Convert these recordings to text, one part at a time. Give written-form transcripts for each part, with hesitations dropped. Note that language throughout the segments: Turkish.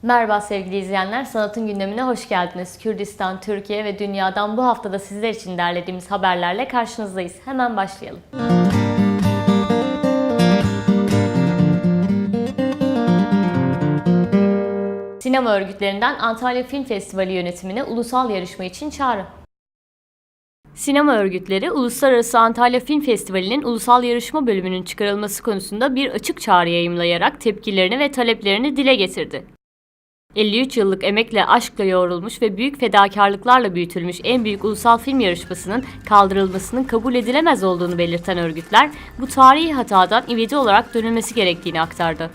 Merhaba sevgili izleyenler, Sanatın Gündemine hoş geldiniz. Kürdistan, Türkiye ve dünyadan bu haftada sizler için derlediğimiz haberlerle karşınızdayız. Hemen başlayalım. Sinema örgütlerinden Antalya Film Festivali yönetimine ulusal yarışma için çağrı. Sinema örgütleri, Uluslararası Antalya Film Festivali'nin ulusal yarışma bölümünün çıkarılması konusunda bir açık çağrı yayımlayarak tepkilerini ve taleplerini dile getirdi. 53 yıllık emekle, aşkla yoğrulmuş ve büyük fedakarlıklarla büyütülmüş en büyük ulusal film yarışmasının kaldırılmasının kabul edilemez olduğunu belirten örgütler, bu tarihi hatadan ivedi olarak dönülmesi gerektiğini aktardı.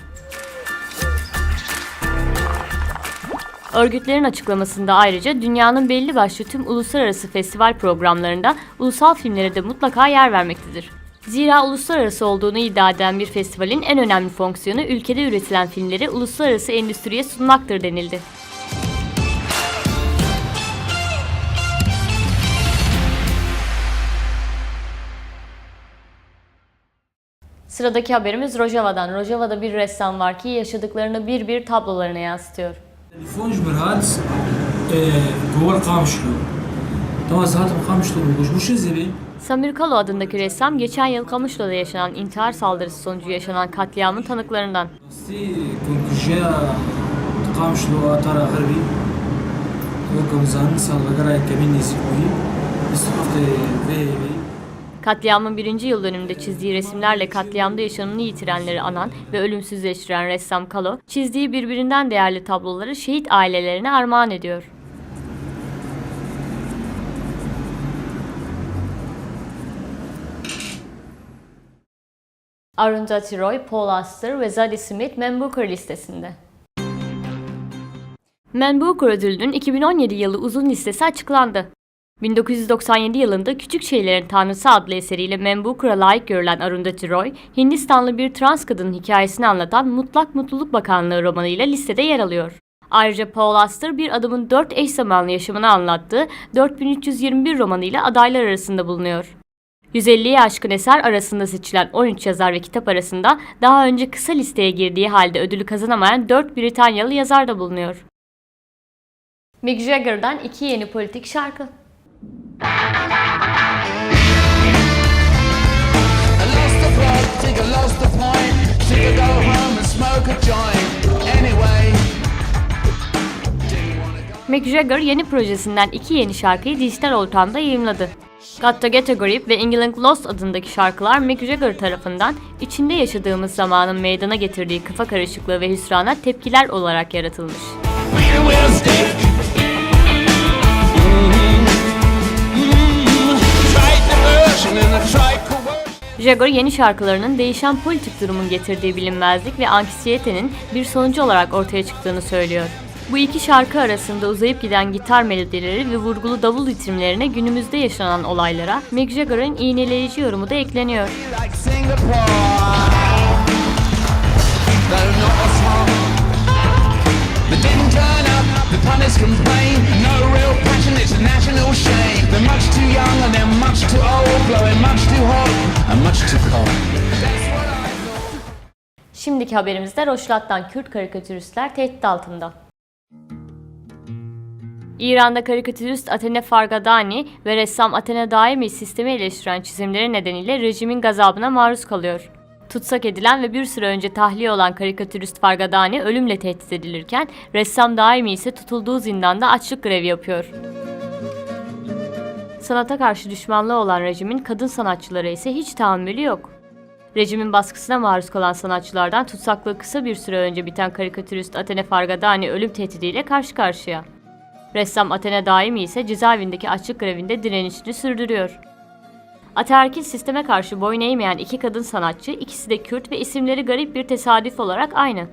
Örgütlerin açıklamasında ayrıca dünyanın belli başlı tüm uluslararası festival programlarında ulusal filmlere de mutlaka yer vermektedir. Zira uluslararası olduğunu iddia eden bir festivalin en önemli fonksiyonu ülkede üretilen filmleri uluslararası endüstriye sunmaktır denildi. Sıradaki haberimiz Rojava'dan. Rojava'da bir ressam var ki yaşadıklarını bir bir tablolarına yansıtıyor. Samir Kalo adındaki ressam geçen yıl Kamışlı'da yaşanan intihar saldırısı sonucu yaşanan katliamın tanıklarından. Katliamın 1. yıl dönümünde çizdiği resimlerle katliamda yaşamını yitirenleri anan ve ölümsüzleştiren ressam Kalo, çizdiği birbirinden değerli tabloları şehit ailelerine armağan ediyor. Arundhati Roy, Paul Auster ve Zadie Smith Man Booker listesinde. Man Booker ödülünün 2017 yılı uzun listesi açıklandı. 1997 yılında Küçük Şeylerin Tanrısı adlı eseriyle Man Booker'a layık görülen Arundhati Roy, Hindistanlı bir trans kadının hikayesini anlatan Mutlak Mutluluk Bakanlığı romanıyla listede yer alıyor. Ayrıca Paul Auster bir adamın 4 eş zamanlı yaşamını anlattığı 4321 romanıyla adaylar arasında bulunuyor. 150'ye aşkın eser arasında seçilen 13 yazar ve kitap arasında daha önce kısa listeye girdiği halde ödülü kazanamayan 4 Britanyalı yazar da bulunuyor. Mick Jagger'dan 2 yeni politik şarkı. Mick Jagger yeni projesinden 2 yeni şarkıyı dijital ortamda yayımladı. Got to Get a Grip ve England Lost adındaki şarkılar Mick Jagger tarafından içinde yaşadığımız zamanın meydana getirdiği kafa karışıklığı ve hüsrana tepkiler olarak yaratılmış. Jagger yeni şarkılarının değişen politik durumun getirdiği bilinmezlik ve anksiyetenin bir sonucu olarak ortaya çıktığını söylüyor. Bu iki şarkı arasında uzayıp giden gitar melodileri ve vurgulu davul ritimlerine günümüzde yaşanan olaylara Mick Jagger'ın iğneleyici yorumu da ekleniyor. Şimdiki haberimizde Roşlat'tan Kürt karikatüristler tehdit altında. İran'da karikatürist Atene Fargadani ve ressam Atene Daimi sistemi eleştiren çizimleri nedeniyle rejimin gazabına maruz kalıyor. Tutsak edilen ve bir süre önce tahliye olan karikatürist Fargadani ölümle tehdit edilirken ressam Daimi ise tutulduğu zindanda açlık grevi yapıyor. Sanata karşı düşmanlığı olan rejimin kadın sanatçılara ise hiç tahammülü yok. Rejimin baskısına maruz kalan sanatçılardan tutsaklığı kısa bir süre önce biten karikatürist Atene Fargadani ölüm tehdidiyle karşı karşıya. Ressam Atene Daimi ise cezaevindeki açlık grevinde direnişini sürdürüyor. Ataerkil sisteme karşı boyun eğmeyen iki kadın sanatçı, ikisi de Kürt ve isimleri garip bir tesadüf olarak aynı.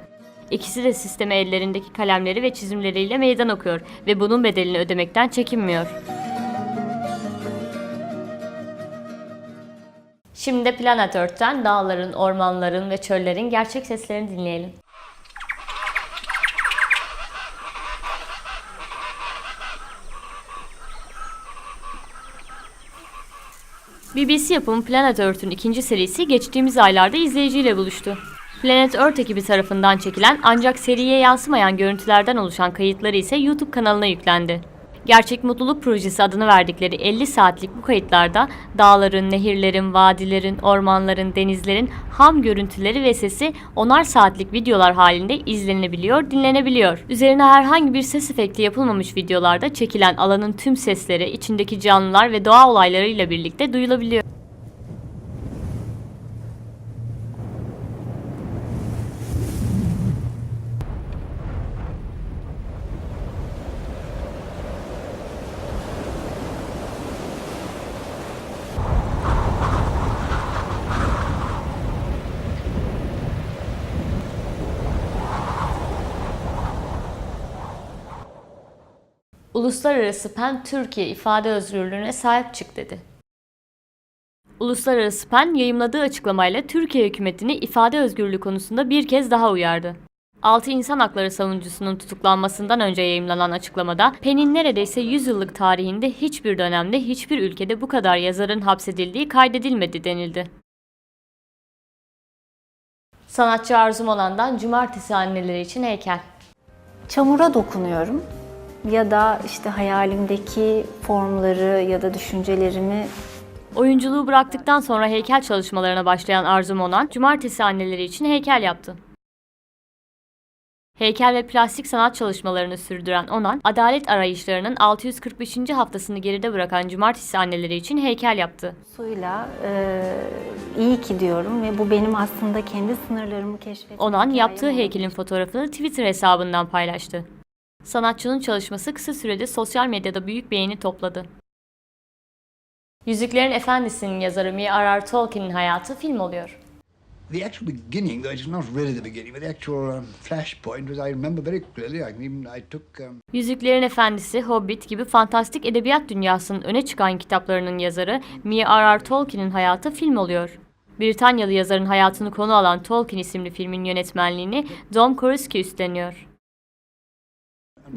İkisi de sisteme ellerindeki kalemleri ve çizimleriyle meydan okuyor ve bunun bedelini ödemekten çekinmiyor. Şimdi de Planet Earth'ten dağların, ormanların ve çöllerin gerçek seslerini dinleyelim. BBC yapımı Planet Earth'ün ikinci serisi geçtiğimiz aylarda izleyiciyle buluştu. Planet Earth ekibi tarafından çekilen ancak seriye yansımayan görüntülerden oluşan kayıtları ise YouTube kanalına yüklendi. Gerçek Mutluluk Projesi adını verdikleri 50 saatlik bu kayıtlarda dağların, nehirlerin, vadilerin, ormanların, denizlerin ham görüntüleri ve sesi 10'ar saatlik videolar halinde izlenebiliyor, dinlenebiliyor. Üzerine herhangi bir ses efekti yapılmamış videolarda çekilen alanın tüm sesleri, içindeki canlılar ve doğa olaylarıyla birlikte duyulabiliyor. Uluslararası PEN, Türkiye ifade özgürlüğüne sahip çık dedi. Uluslararası PEN, yayımladığı açıklamayla Türkiye hükümetini ifade özgürlüğü konusunda bir kez daha uyardı. 6 insan hakları savunucusunun tutuklanmasından önce yayımlanan açıklamada, PEN'in neredeyse 100 yıllık tarihinde hiçbir dönemde hiçbir ülkede bu kadar yazarın hapsedildiği kaydedilmedi denildi. Sanatçı Arzu Monan'dan Cumartesi Anneleri için heykel. Çamura dokunuyorum ya da işte hayalimdeki formları ya da düşüncelerimi. Oyunculuğu bıraktıktan sonra heykel çalışmalarına başlayan Arzu Monan, Cumartesi Anneleri için heykel yaptı. Heykel ve plastik sanat çalışmalarını sürdüren Onan, adalet arayışlarının 645. haftasını geride bırakan Cumartesi Anneleri için heykel yaptı. Suyla iyi ki diyorum ve bu benim aslında kendi sınırlarımı keşfetme Onan, yaptığı hikayem heykelin olmuş. fotoğrafını Twitter hesabından paylaştı. Sanatçının çalışması kısa sürede sosyal medyada büyük beğeni topladı. Yüzüklerin Efendisi'nin yazarı J.R.R. Tolkien'in hayatı film oluyor. The actual beginning, though it's not really the beginning, but the actual flashpoint was I remember very clearly. I took. Yüzüklerin Efendisi, Hobbit gibi fantastik edebiyat dünyasının öne çıkan kitaplarının yazarı J.R.R. Tolkien'in hayatı film oluyor. Britanyalı yazarın hayatını konu alan Tolkien isimli filmin yönetmenliğini Dom Koruski üstleniyor.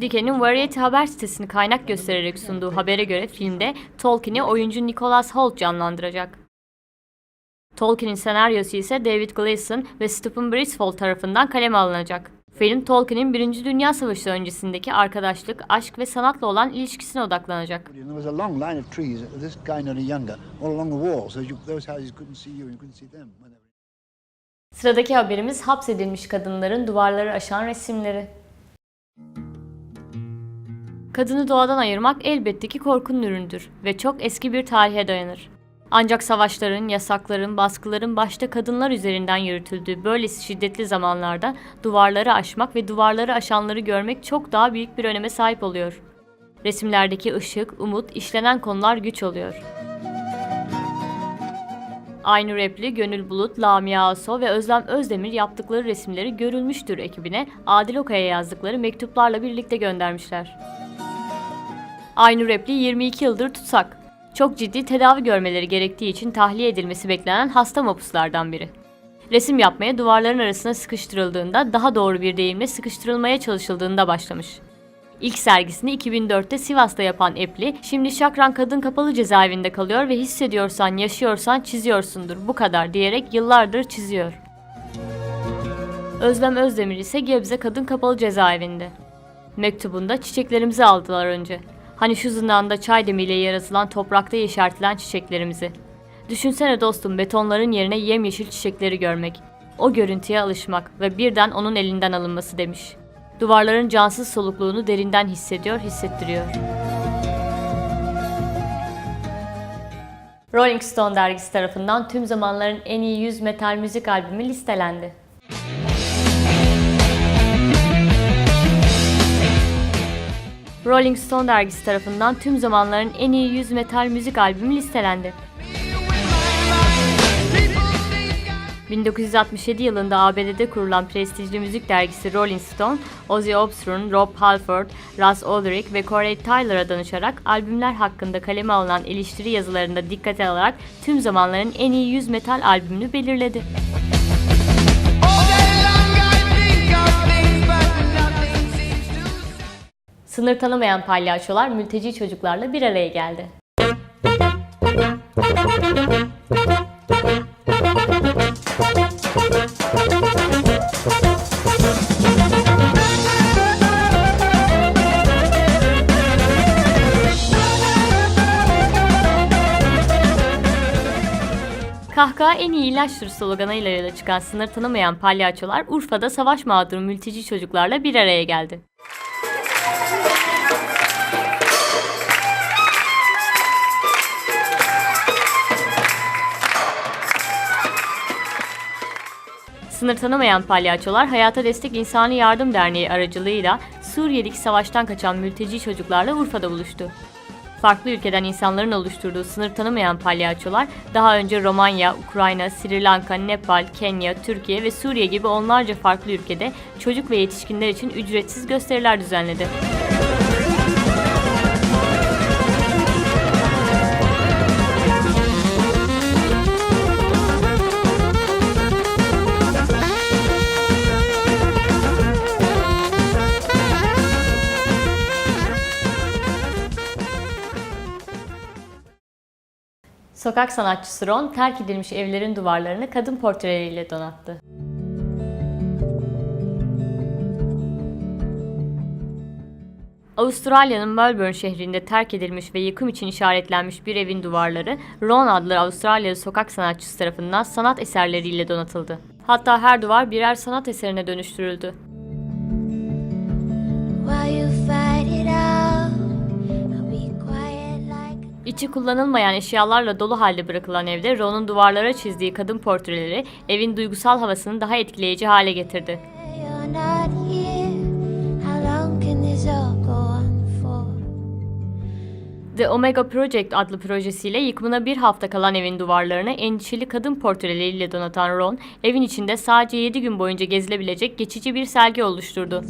Dickens'in Variety haber sitesini kaynak göstererek sunduğu habere göre filmde Tolkien'i oyuncu Nicholas Hoult canlandıracak. Tolkien'in senaryosu ise David Gleason ve Stephen Brisford tarafından kaleme alınacak. Film, Tolkien'in 1. Dünya Savaşı öncesindeki arkadaşlık, aşk ve sanatla olan ilişkisine odaklanacak. There was a long line of trees, this kind only younger, all along the wall, so those houses couldn't see you and you couldn't see them. Sıradaki haberimiz hapsedilmiş kadınların duvarları aşan resimleri. Kadını doğadan ayırmak elbette ki korkunun ürünüdür ve çok eski bir tarihe dayanır. Ancak savaşların, yasakların, baskıların başta kadınlar üzerinden yürütüldüğü böylesi şiddetli zamanlarda duvarları aşmak ve duvarları aşanları görmek çok daha büyük bir öneme sahip oluyor. Resimlerdeki ışık, umut, işlenen konular güç oluyor. Aynur Repli, Gönül Bulut, Lamia Aso ve Özlem Özdemir yaptıkları resimleri Görülmüştür ekibine Adil Okay'a yazdıkları mektuplarla birlikte göndermişler. Aynur Repli 22 yıldır tutsak. Çok ciddi tedavi görmeleri gerektiği için tahliye edilmesi beklenen hasta mapuslardan biri. Resim yapmaya duvarların arasına sıkıştırıldığında, daha doğru bir deyimle sıkıştırılmaya çalışıldığında başlamış. İlk sergisini 2004'te Sivas'ta yapan Epli, şimdi Şakran Kadın Kapalı Cezaevinde kalıyor ve hissediyorsan, yaşıyorsan çiziyorsundur, bu kadar diyerek yıllardır çiziyor. Özlem Özdemir ise Gebze Kadın Kapalı Cezaevinde. Mektubunda çiçeklerimizi aldılar önce. Hani şu zindanda çay demiriyle yaratılan toprakta yeşertilen çiçeklerimizi. Düşünsene dostum betonların yerine yemyeşil çiçekleri görmek. O görüntüye alışmak ve birden onun elinden alınması demiş. Duvarların cansız solukluğunu derinden hissediyor, hissettiriyor. Rolling Stone dergisi tarafından tüm zamanların en iyi 100 metal müzik albümü listelendi. Rolling Stone dergisi tarafından tüm zamanların en iyi 100 metal müzik albümü listelendi. 1967 yılında ABD'de kurulan prestijli müzik dergisi Rolling Stone, Ozzy Osbourne, Rob Halford, Russ Ulrich ve Corey Taylor'a danışarak albümler hakkında kaleme alınan eleştiri yazılarında dikkate alarak tüm zamanların en iyi 100 metal albümünü belirledi. Sınır tanımayan palyaçolar mülteci çocuklarla bir araya geldi. Kahkaha en iyi ilaçtır sloganıyla yola çıkan sınır tanımayan palyaçolar Urfa'da savaş mağduru mülteci çocuklarla bir araya geldi. Sınır tanımayan palyaçolar Hayata Destek İnsani Yardım Derneği aracılığıyla Suriye'deki savaştan kaçan mülteci çocuklarla Urfa'da buluştu. Farklı ülkeden insanların oluşturduğu sınır tanımayan palyaçolar daha önce Romanya, Ukrayna, Sri Lanka, Nepal, Kenya, Türkiye ve Suriye gibi onlarca farklı ülkede çocuk ve yetişkinler için ücretsiz gösteriler düzenledi. Sokak sanatçısı Ron, terk edilmiş evlerin duvarlarını kadın portreleriyle donattı. Avustralya'nın Melbourne şehrinde terk edilmiş ve yıkım için işaretlenmiş bir evin duvarları, Ron adlı Avustralyalı sokak sanatçısı tarafından sanat eserleriyle donatıldı. Hatta her duvar birer sanat eserine dönüştürüldü. İçi kullanılmayan eşyalarla dolu halde bırakılan evde Ron'un duvarlara çizdiği kadın portreleri evin duygusal havasını daha etkileyici hale getirdi. The Omega Project adlı projesiyle yıkımına bir hafta kalan evin duvarlarını endişeli kadın portreleriyle donatan Ron, evin içinde sadece 7 gün boyunca gezilebilecek geçici bir sergi oluşturdu.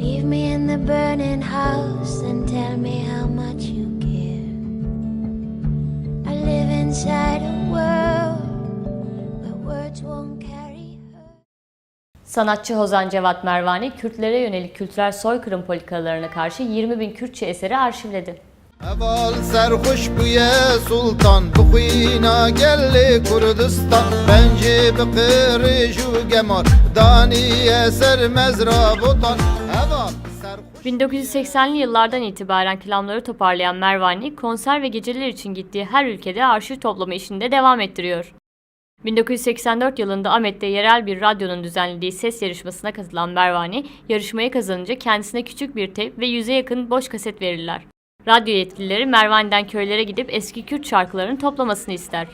Leave me in the burning house and tell me how much you care. I live inside a world where words won't carry her. Sanatçı Hozan Cevat Mervani, Kürtlere yönelik kültürel soykırım politikalarına karşı 20.000 Kürtçe eseri arşivledi. Eval serhoş buye sultan Bukhina gelli Kurdistan Benci bıkırı ju gemar Dani eser mezra botan Eval 1980'li yıllardan itibaren kelamları toparlayan Mervani, konser ve geceler için gittiği her ülkede arşiv toplama işini de devam ettiriyor. 1984 yılında Ahmet'te yerel bir radyonun düzenlediği ses yarışmasına katılan Mervani, yarışmayı kazanınca kendisine küçük bir teyp ve 100'e yakın boş kaset verirler. Radyo yetkilileri Mervani'den köylere gidip eski Kürt şarkılarını toplamasını ister.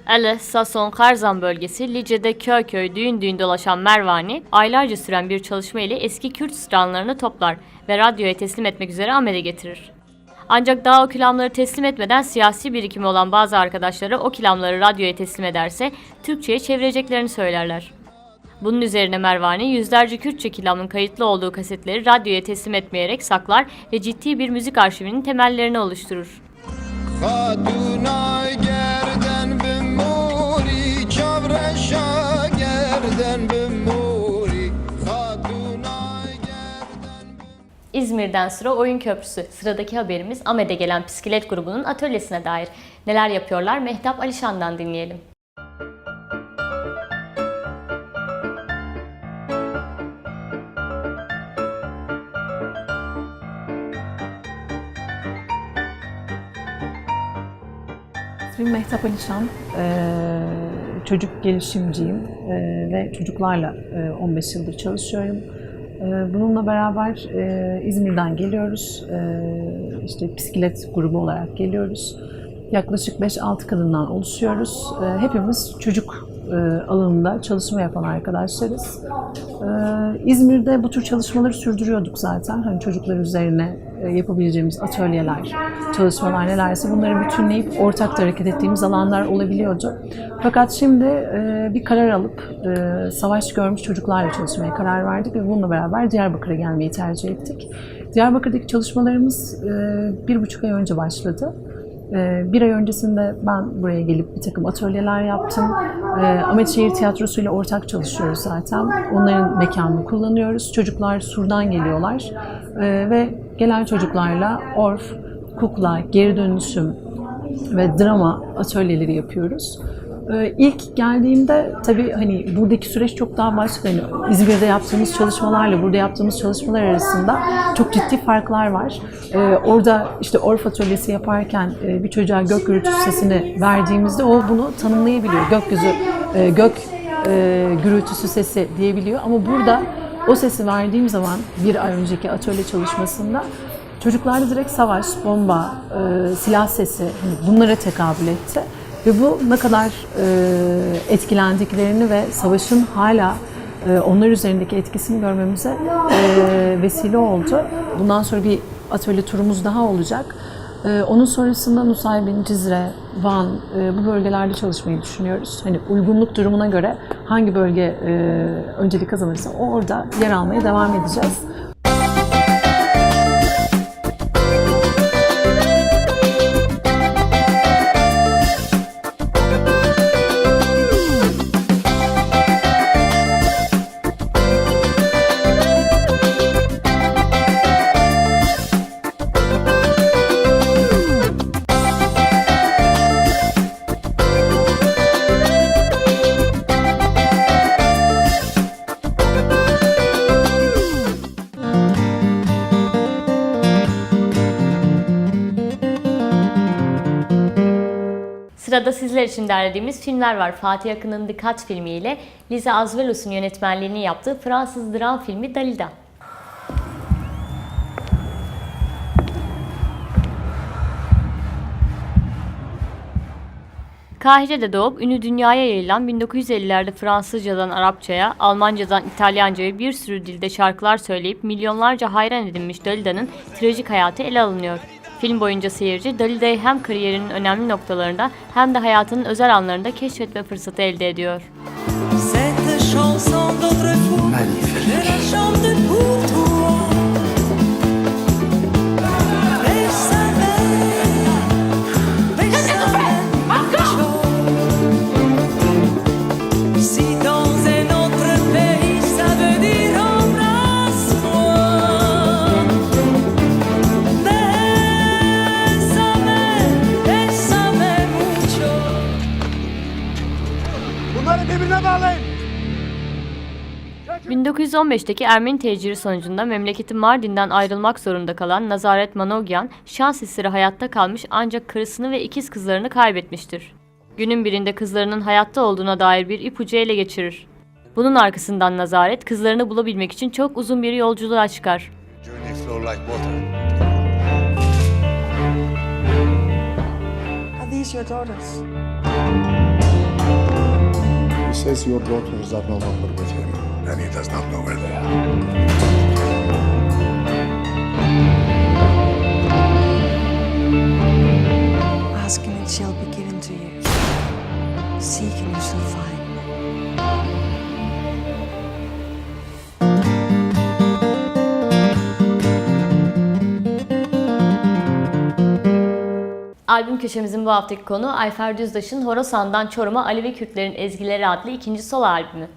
Ele, Sason, Karzan bölgesi Lice'de köy köy düğün düğün dolaşan Mervani, aylarca süren bir çalışma ile eski Kürt stranlarını toplar ve radyoya teslim etmek üzere Ahmet'e getirir. Ancak daha o kelamları teslim etmeden siyasi birikimi olan bazı arkadaşları o kelamları radyoya teslim ederse Türkçe'ye çevireceklerini söylerler. Bunun üzerine Mervani yüzlerce Kürtçe kelamın kayıtlı olduğu kasetleri radyoya teslim etmeyerek saklar ve ciddi bir müzik arşivinin temellerini oluşturur. İzmir'den sıra Oyun Köprüsü. Sıradaki haberimiz Ahmet'e gelen bisiklet grubunun atölyesine dair. Neler yapıyorlar Mehtap Alişan'dan dinleyelim. İsmim Mehtap Alişan, çocuk gelişimciyim ve çocuklarla 15 yıldır çalışıyorum. Bununla beraber İzmir'den geliyoruz, işte bisiklet grubu olarak geliyoruz. Yaklaşık 5-6 kadından oluşuyoruz. Hepimiz çocuk alanında çalışma yapan arkadaşlarız. İzmir'de bu tür çalışmaları sürdürüyorduk zaten. Hani çocuklar üzerine yapabileceğimiz atölyeler, çalışmalar nelerse bunları bütünleyip ortak da hareket ettiğimiz alanlar olabiliyordu. Fakat şimdi bir karar alıp savaş görmüş çocuklarla çalışmaya karar verdik ve bununla beraber Diyarbakır'a gelmeyi tercih ettik. Diyarbakır'daki çalışmalarımız 1,5 ay önce başladı. Bir ay öncesinde ben buraya gelip bir takım atölyeler yaptım. Ahmet Şehir Tiyatrosu ile ortak çalışıyoruz zaten. Onların mekanını kullanıyoruz. Çocuklar Sur'dan geliyorlar ve gelen çocuklarla orf, kukla, geri dönüşüm ve drama atölyeleri yapıyoruz. İlk geldiğimde tabii hani buradaki süreç çok daha başka. Hani İzmir'de yaptığımız çalışmalarla burada yaptığımız çalışmalar arasında çok ciddi farklar var. Orada işte orf atölyesi yaparken bir çocuğa gök gürültüsü sesini verdiğimizde o bunu tanımlayabiliyor. Gök gürültüsü sesi diyebiliyor. Ama burada o sesi verdiğim zaman bir ay önceki atölye çalışmasında çocuklarda direkt savaş, bomba, silah sesi hani bunlara tekabül etti. Ve bu ne kadar etkilendiklerini ve savaşın hala onlar üzerindeki etkisini görmemize vesile oldu. Bundan sonra bir atölye turumuz daha olacak. Onun sonrasında Nusaybin, Cizre, Van bu bölgelerde çalışmayı düşünüyoruz. Hani uygunluk durumuna göre hangi bölge öncelik kazanırsa orada yer almaya devam edeceğiz. Sırada sizler için derlediğimiz filmler var. Fatih Akın'ın The Cut filmiyle Liza Azevelus'un yönetmenliğini yaptığı Fransız dram filmi Dalida. Kahire'de doğup ünü dünyaya yayılan 1950'lerde Fransızcadan Arapçaya, Almancadan İtalyanca'ya bir sürü dilde şarkılar söyleyip milyonlarca hayran edilmiş Dalida'nın trajik hayatı ele alınıyor. Film boyunca seyirci Dalida'yı hem kariyerinin önemli noktalarında hem de hayatının özel anlarında keşfetme fırsatı elde ediyor. Bunları birbirine bağlayın. 1915'teki Ermeni teciri sonucunda memleketi Mardin'den ayrılmak zorunda kalan Nazaret Manogyan, şans eseri hayatta kalmış ancak karısını ve ikiz kızlarını kaybetmiştir. Günün birinde kızlarının hayatta olduğuna dair bir ipucu ele geçirir. Bunun arkasından Nazaret, kızlarını bulabilmek için çok uzun bir yolculuğa çıkar. Are these your daughters? He says your daughters are no longer with him, and he does not know where they are. Ask and it shall be given to you. Seek and you shall find. Albüm köşemizin bu haftaki konu Ayfer Düzdaş'ın Horasan'dan Çorum'a Alevi Kürtlerin Ezgileri adlı ikinci solo albümü.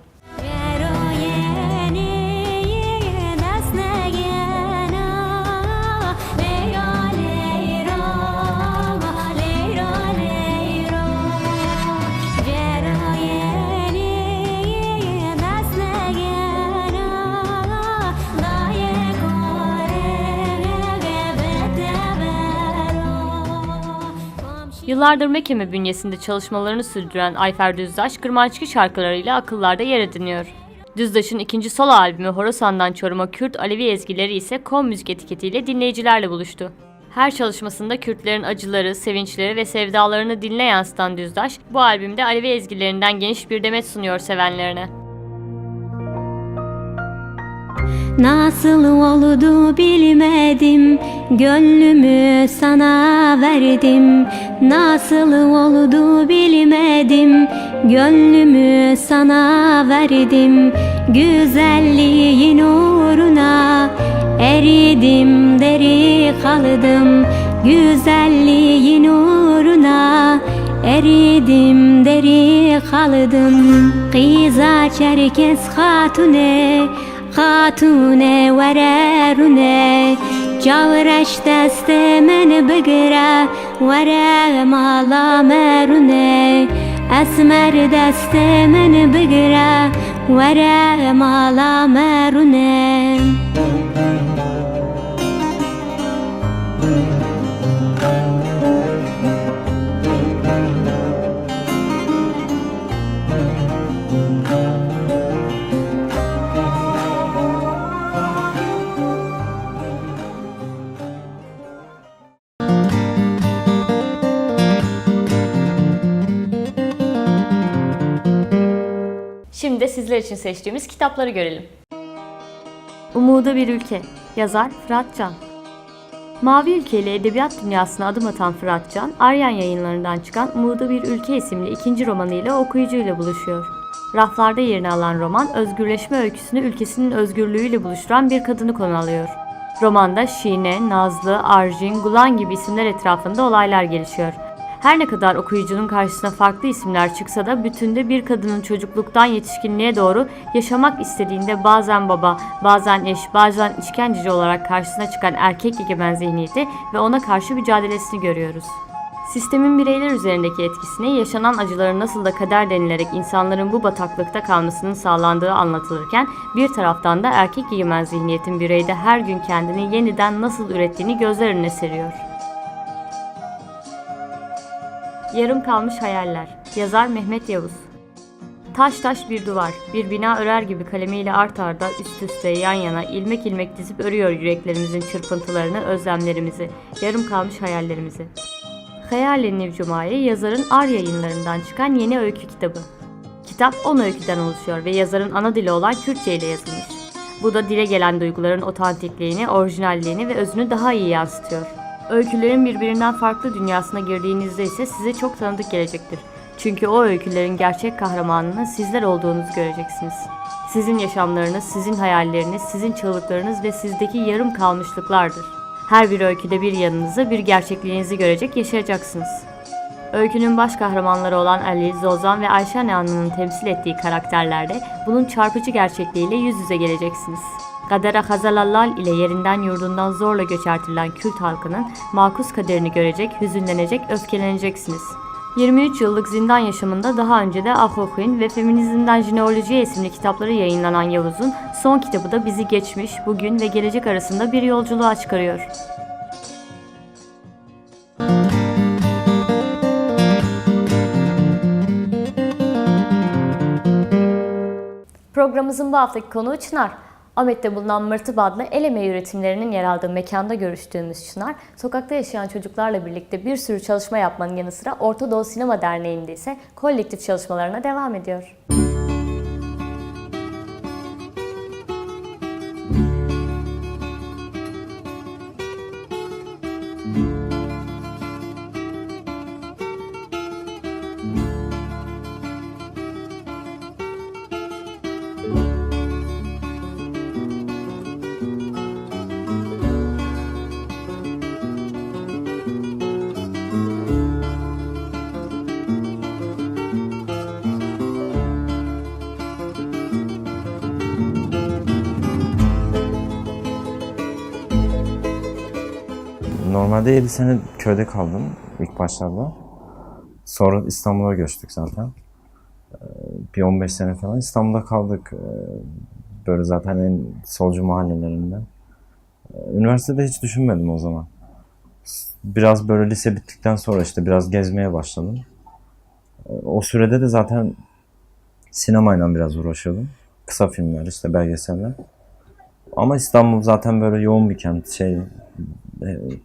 Yıllardır Mekeme bünyesinde çalışmalarını sürdüren Ayfer Düzdaş, Kırmançki şarkılarıyla akıllarda yer ediniyor. Düzdaş'ın ikinci solo albümü Horasan'dan Çorum'a Kürt Alevi Ezgileri ise Kom Müzik etiketiyle dinleyicilerle buluştu. Her çalışmasında Kürtlerin acıları, sevinçleri ve sevdalarını diline yansıtan Düzdaş, bu albümde Alevi ezgilerinden geniş bir demet sunuyor sevenlerine. Nasıl oldu bilmedim, gönlümü sana verdim. Nasıl oldu bilmedim, gönlümü sana verdim. Güzelliğin uğruna eridim, deri kaldım. Güzelliğin uğruna eridim, deri kaldım. Kıza Çerkes hatune, خاتونه وررونه جاورش دست من بگره وره مالا مرونه اسمر دست من بگره وره مالا مرونه Şimdi de sizler için seçtiğimiz kitapları görelim. Umuda Bir Ülke, yazar Fırat Can. Mavi Ülke ile edebiyat dünyasına adım atan Fırat Can, Aryan Yayınları'ndan çıkan Umuda Bir Ülke isimli ikinci romanıyla okuyucuyla buluşuyor. Raflarda yerini alan roman, özgürleşme öyküsünü ülkesinin özgürlüğüyle buluşturan bir kadını konu alıyor. Romanda Şine, Nazlı, Arjin, Gulan gibi isimler etrafında olaylar gelişiyor. Her ne kadar okuyucunun karşısına farklı isimler çıksa da bütünde bir kadının çocukluktan yetişkinliğe doğru yaşamak istediğinde bazen baba, bazen eş, bazen işkenceci olarak karşısına çıkan erkek egemen zihniyeti ve ona karşı mücadelesini görüyoruz. Sistemin bireyler üzerindeki etkisini, yaşanan acıların nasıl da kader denilerek insanların bu bataklıkta kalmasının sağlandığı anlatılırken, bir taraftan da erkek egemen zihniyetin bireyde her gün kendini yeniden nasıl ürettiğini gözler önüne seriyor. Yarım Kalmış Hayaller, yazar Mehmet Yavuz. Taş taş bir duvar, bir bina örer gibi kalemiyle art arda, üst üste, yan yana, ilmek ilmek dizip örüyor yüreklerimizin çırpıntılarını, özlemlerimizi, yarım kalmış hayallerimizi. Hayal-i Nevcuma'yı yazarın Ar Yayınları'ndan çıkan yeni öykü kitabı. Kitap 10 öyküden oluşuyor ve yazarın ana dili olan Kürtçe ile yazılmış. Bu da dile gelen duyguların otantikliğini, orijinalliğini ve özünü daha iyi yansıtıyor. Öykülerin birbirinden farklı dünyasına girdiğinizde ise size çok tanıdık gelecektir. Çünkü o öykülerin gerçek kahramanının sizler olduğunuzu göreceksiniz. Sizin yaşamlarınız, sizin hayalleriniz, sizin çığlıklarınız ve sizdeki yarım kalmışlıklardır. Her bir öyküde bir yanınızı, bir gerçekliğinizi görecek, yaşayacaksınız. Öykünün baş kahramanları olan Ali, Zozan ve Ayşe Hanım'ın temsil ettiği karakterlerde bunun çarpıcı gerçekliğiyle yüz yüze geleceksiniz. Kadere Hazalallal ile yerinden yurdundan zorla göçertilen Kürt halkının makus kaderini görecek, hüzünlenecek, öfkeleneceksiniz. 23 yıllık zindan yaşamında daha önce de Ahohin ve Feminizmden Jineolojiye isimli kitapları yayınlanan Yavuz'un son kitabı da bizi geçmiş, bugün ve gelecek arasında bir yolculuğa çıkarıyor. Programımızın bu haftaki konuğu Çınar. Ahmet'te bulunan Mırtıp adlı el emeği üretimlerinin yer aldığı mekanda görüştüğümüz Çınar, sokakta yaşayan çocuklarla birlikte bir sürü çalışma yapmanın yanı sıra Orta Doğu Sinema Derneği'nde ise kolektif çalışmalarına devam ediyor. Normalde 7 sene köyde kaldım ilk başlarda. Sonra İstanbul'a göçtük zaten. Bir 15 sene falan İstanbul'da kaldık. Böyle zaten en solcu mahallelerinde. Üniversitede hiç düşünmedim o zaman. Biraz böyle lise bittikten sonra işte biraz gezmeye başladım. O sürede de zaten sinemayla biraz uğraşıyordum. Kısa filmler, işte belgeseller. Ama İstanbul zaten böyle yoğun bir kent,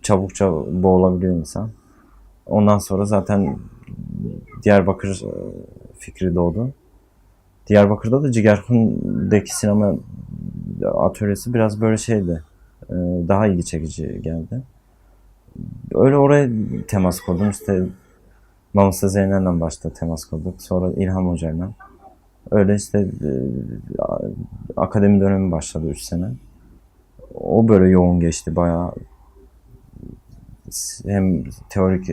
çabukça boğulabiliyor insan. Ondan sonra zaten Diyarbakır fikri doğdu. Diyarbakır'da da Cigerhun'daki sinema atölyesi biraz böyle şeydi. Daha ilgi çekici geldi. Öyle oraya temas kurdum. İşte Mamusta Zeynel'le başta temas kurduk. Sonra İlham Hoca'yla. Öyle işte akademi dönemi başladı 3 sene. O böyle yoğun geçti bayağı. Hem teorik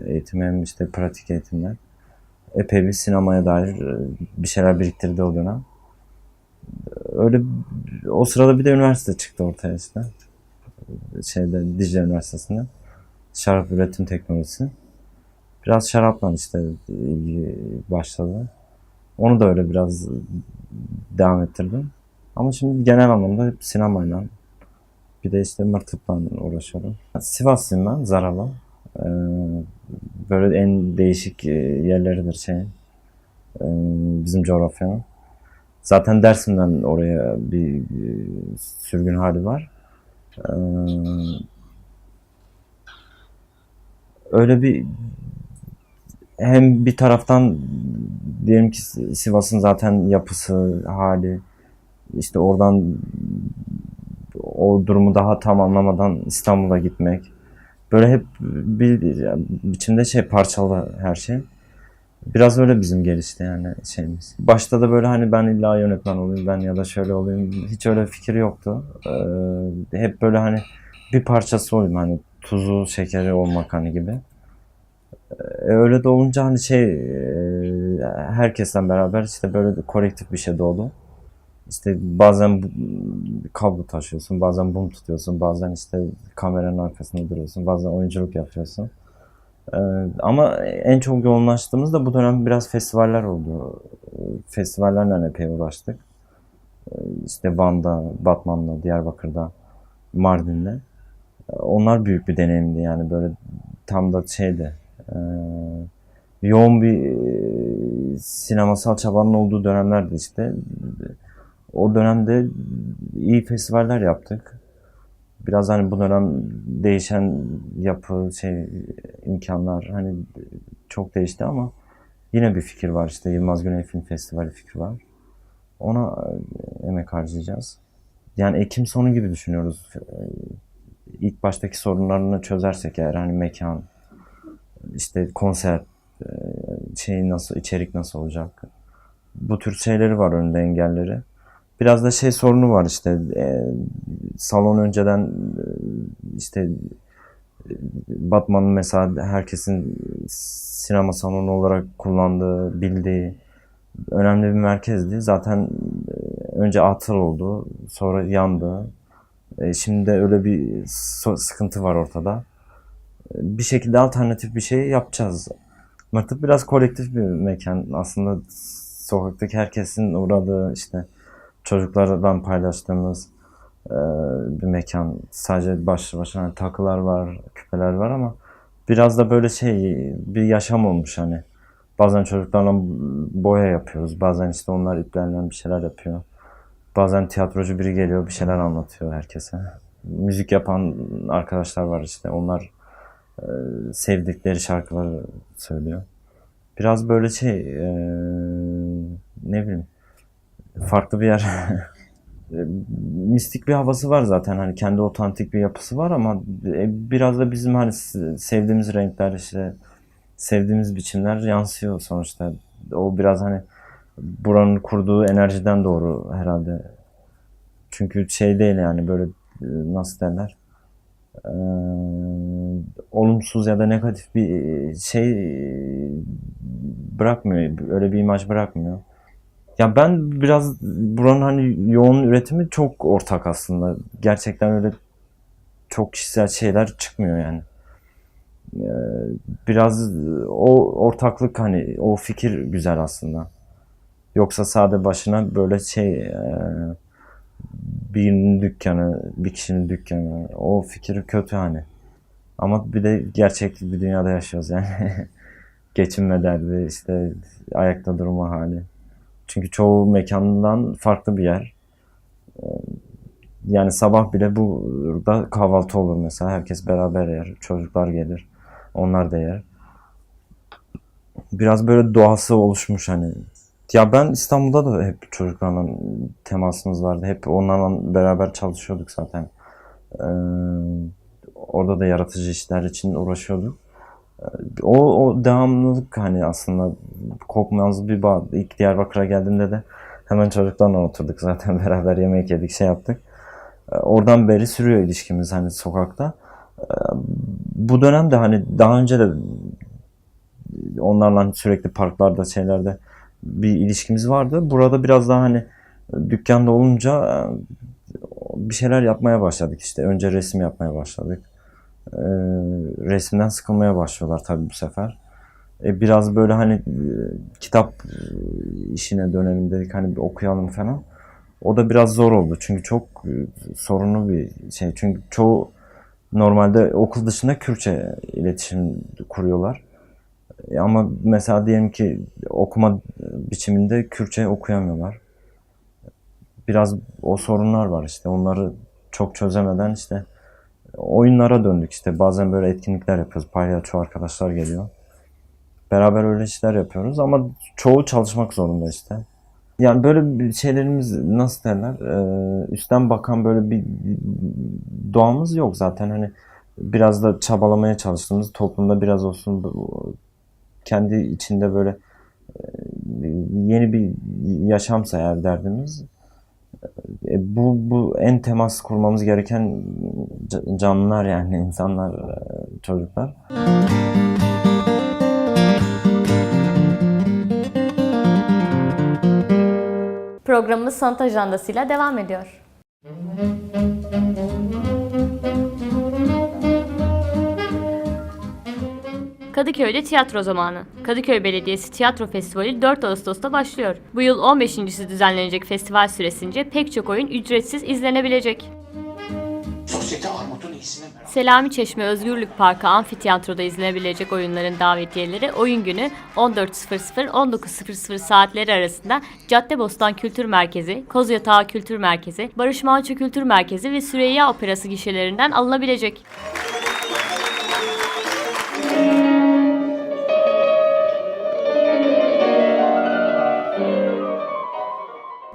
eğitim hem işte pratik eğitimler. Epey bir sinemaya dair bir şeyler biriktirdi o dönem. Öyle o sırada bir de üniversite çıktı ortaya işte. Dicle Üniversitesi'nde. Şarap üretim teknolojisi. Biraz şarapla işte ilgi başladı. Onu da öyle biraz devam ettirdim. Ama şimdi genel anlamda hep sinemayla bir de işte mırtıkla uğraşıyorum. Sivaslıyım ben, Zaralı. Böyle en değişik yerleridir bizim coğrafyanın. Zaten Dersim'den oraya bir sürgün hali var. Öyle bir hem bir taraftan diyelim ki Sivas'ın zaten yapısı, hali, işte oradan o durumu daha tam anlamadan İstanbul'a gitmek. Böyle hep bir biçimde parçalı her şey. Biraz öyle bizim gelişti yani şeyimiz. Başta da böyle hani ben illa yönetmen olayım ben ya da şöyle olayım hiç öyle fikir yoktu. Hep böyle hani bir parçası olayım hani tuzu şekeri olmak hani gibi. Öyle de olunca hani herkesten beraber işte böyle bir kolektif bir şey doğdu. İşte bazen kablo taşıyorsun, bazen mum tutuyorsun, bazen işte kameranın arkasında duruyorsun, bazen oyunculuk yapıyorsun. Ama en çok yoğunlaştığımız da bu dönem biraz festivaller oldu. Festivallerle epey uğraştık. İşte Van'da, Batman'da, Diyarbakır'da, Mardin'de. Onlar büyük bir deneyimdi yani böyle tam da yoğun bir sinemasal çabanın olduğu dönemlerdi işte. O dönemde iyi festivaller yaptık. Biraz hani bu dönem değişen yapı, imkanlar hani çok değişti ama yine bir fikir var işte Yılmaz Güney Film Festivali fikri var. Ona emek harcayacağız. Yani Ekim sonu gibi düşünüyoruz. İlk baştaki sorunlarını çözersek eğer hani mekan, işte konser, nasıl, içerik nasıl olacak? Bu tür şeyleri var önünde engelleri. Biraz da sorunu var işte salon önceden işte Batman'ın mesela herkesin sinema salonu olarak kullandığı, bildiği önemli bir merkezdi. Zaten önce atıl oldu, sonra yandı. Şimdi de öyle bir sıkıntı var ortada. Bir şekilde alternatif bir şey yapacağız. Mırtık biraz kolektif bir mekan. Aslında sokaktaki herkesin uğradığı işte çocuklardan paylaştığımız bir mekan. Sadece başlı başına hani takılar var, küpeler var ama biraz da böyle bir yaşam olmuş hani. Bazen çocuklarla boya yapıyoruz. Bazen işte onlar iplerle bir şeyler yapıyor. Bazen tiyatrocu biri geliyor bir şeyler anlatıyor herkese. Müzik yapan arkadaşlar var işte. Onlar sevdikleri şarkıları söylüyor. Biraz böyle ne bileyim farklı bir yer. Mistik bir havası var zaten hani kendi otantik bir yapısı var ama biraz da bizim hani sevdiğimiz renkler işte sevdiğimiz biçimler yansıyor sonuçta. O biraz hani buranın kurduğu enerjiden doğru herhalde. Çünkü değil yani böyle nasıl derler olumsuz ya da negatif bir bırakmıyor. Öyle bir imaj bırakmıyor. Ya ben biraz buranın hani yoğun üretimi çok ortak aslında. Gerçekten öyle çok kişisel şeyler çıkmıyor yani. Biraz o ortaklık hani o fikir güzel aslında. Yoksa sade başına böyle birinin dükkanı, bir kişinin dükkanı o fikir kötü hani. Ama bir de gerçekçi bir dünyada yaşıyoruz yani. Geçinme derdi, işte ayakta durma hali. Çünkü çoğu mekandan farklı bir yer. Yani sabah bile burada kahvaltı olur mesela. Herkes beraber yer. Çocuklar gelir. Onlar da yer. Biraz böyle doğası oluşmuş hani. Ya ben İstanbul'da da hep çocuklarla temasımız vardı. Hep onlarla beraber çalışıyorduk zaten. Orada da yaratıcı işler için uğraşıyorduk. O devamlılık hani aslında kopmaz bir bağ. İlk Diyarbakır'a geldiğimde de hemen çocuklarla oturduk zaten beraber yemek yedik şey yaptık. Oradan beri sürüyor ilişkimiz hani sokakta. Bu dönemde hani daha önce de onlarla sürekli parklarda şeylerde bir ilişkimiz vardı. Burada biraz daha hani dükkanda olunca bir şeyler yapmaya başladık işte. Önce resim yapmaya başladık. Resimden sıkılmaya başlıyorlar tabii bu sefer. Biraz böyle hani kitap işine dönelim dedik hani bir okuyalım falan. O da biraz zor oldu çünkü çok sorunlu bir şey. Çünkü çoğu normalde okul dışında Kürtçe iletişim kuruyorlar. Ama mesela diyelim ki okuma biçiminde Kürtçe okuyamıyorlar. Biraz o sorunlar var işte. Onları çok çözemeden işte oyunlara döndük işte. Bazen böyle etkinlikler yapıyoruz. Palyaço arkadaşlar geliyor. Beraber öyle işler yapıyoruz ama çoğu çalışmak zorunda işte. Yani böyle bir şeylerimiz nasıl derler? Üstten bakan böyle bir doğamız yok zaten. Hani biraz da çabalamaya çalıştığımız toplumda biraz olsun kendi içinde böyle yeni bir yaşamsa eğer derdimiz. Bu en temas kurmamız gereken canlılar yani insanlar, çocuklar. Programımız sanat ajandasıyla devam ediyor. Kadıköy'de tiyatro zamanı. Kadıköy Belediyesi Tiyatro Festivali 4 Ağustos'ta başlıyor. Bu yıl 15.si düzenlenecek festival süresince pek çok oyun ücretsiz izlenebilecek. Selami Çeşme Özgürlük Parkı Amfiteyatro'da izlenebilecek oyunların davetiyeleri oyun günü 14.00-19.00 saatleri arasında Caddebostan Kültür Merkezi, Kozyatağı Kültür Merkezi, Barış Manço Kültür Merkezi ve Süreyya Operası gişelerinden alınabilecek.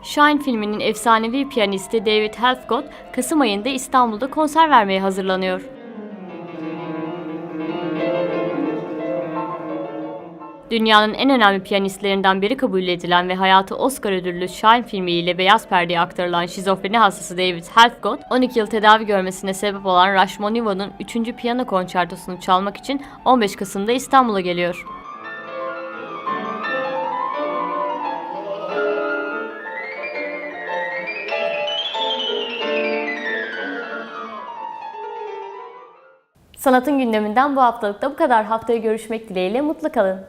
Shine filminin efsanevi piyanisti David Helfgott, Kasım ayında İstanbul'da konser vermeye hazırlanıyor. Dünyanın en önemli piyanistlerinden biri kabul edilen ve hayatı Oscar ödüllü Shine filmiyle beyaz perdeye aktarılan şizofreni hastası David Helfgott, 12 yıl tedavi görmesine sebep olan Rachmaninoff'un 3. piyano konçertosunu çalmak için 15 Kasım'da İstanbul'a geliyor. Sanatın gündeminden bu haftalık da bu kadar. Haftaya görüşmek dileğiyle, mutlu kalın.